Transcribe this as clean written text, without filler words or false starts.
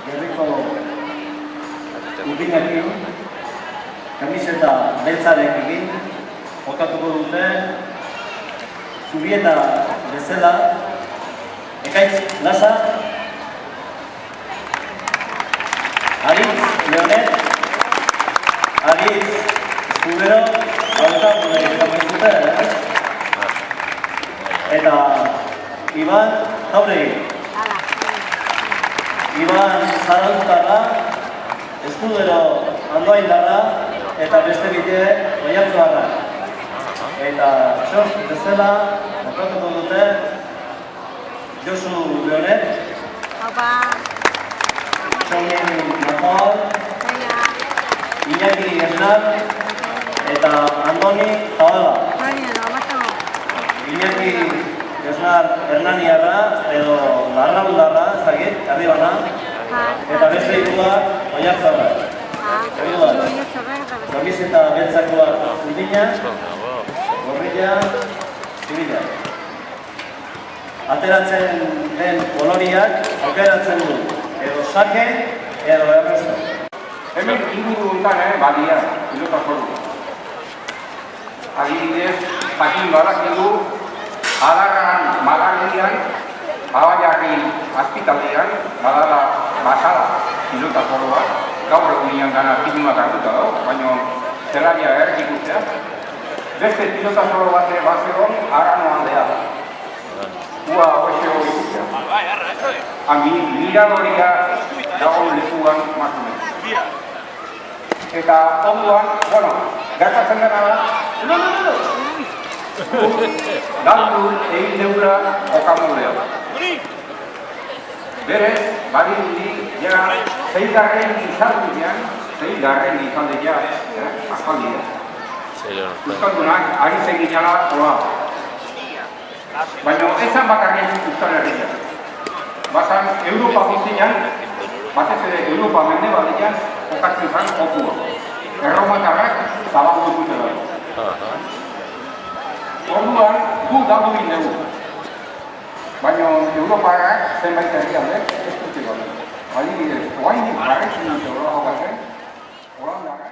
gerriko urdinekin, kamiseta beltzarekin jokatuko dute Zubieta bezala, Ekaitz Lasa, Aritz Leonet, Aritz Escudero, eta Iban Jauregi. Iban Zarauztarra, Escudero Andoaindarra, eta beste bide Oiartzuarra. Eta Txos bezala, jokatuko dute Josu Leonet, Txomin Major, Iñaki Esnar, eta Andoni Zabala. Iñaki Esnar Hernaniarra, edo Larraundarra, ezagit, Arribana, eta beste ikuak Oiartzarra. Kamiseta beltzakoak urdina, gorrilla, zibila. Ateratzen den koloriak aukeratzen du, edo sake, edo errestu. Hemen inguru honetan badia, pilota foru. Adibidez, jakin badakigu, Adarran Magalian, Abaiarri Azpitaldean, badala basala pilota forua, gaur egunean gana filmak hartuta dago, baina zelaria errekikustea. Beste pilota foru bate bazegon, Arano aldea. Ua hoxeo ikustea. Miradoria dago lekuan masumen. Eta onduan, gertatzen dena da, galdu egin deura okamurea. Berez, badirudi, jera, zeigarren izaldian, aspaldian. Euskaldunak, ari zeginala, oa. Baina ezan bakarriak Euskal Herriak. Bazan, Europa guztian, batez ere Europa mendebalean, okatzen zan okua. Erromatarrak zabago dute dago. Orduan, gu dago dugu. Baina Europarrak zenbait herrialde, ez dute gabe. Adibidez, oainik barretzen dute horra jokatzen, Holandarrak.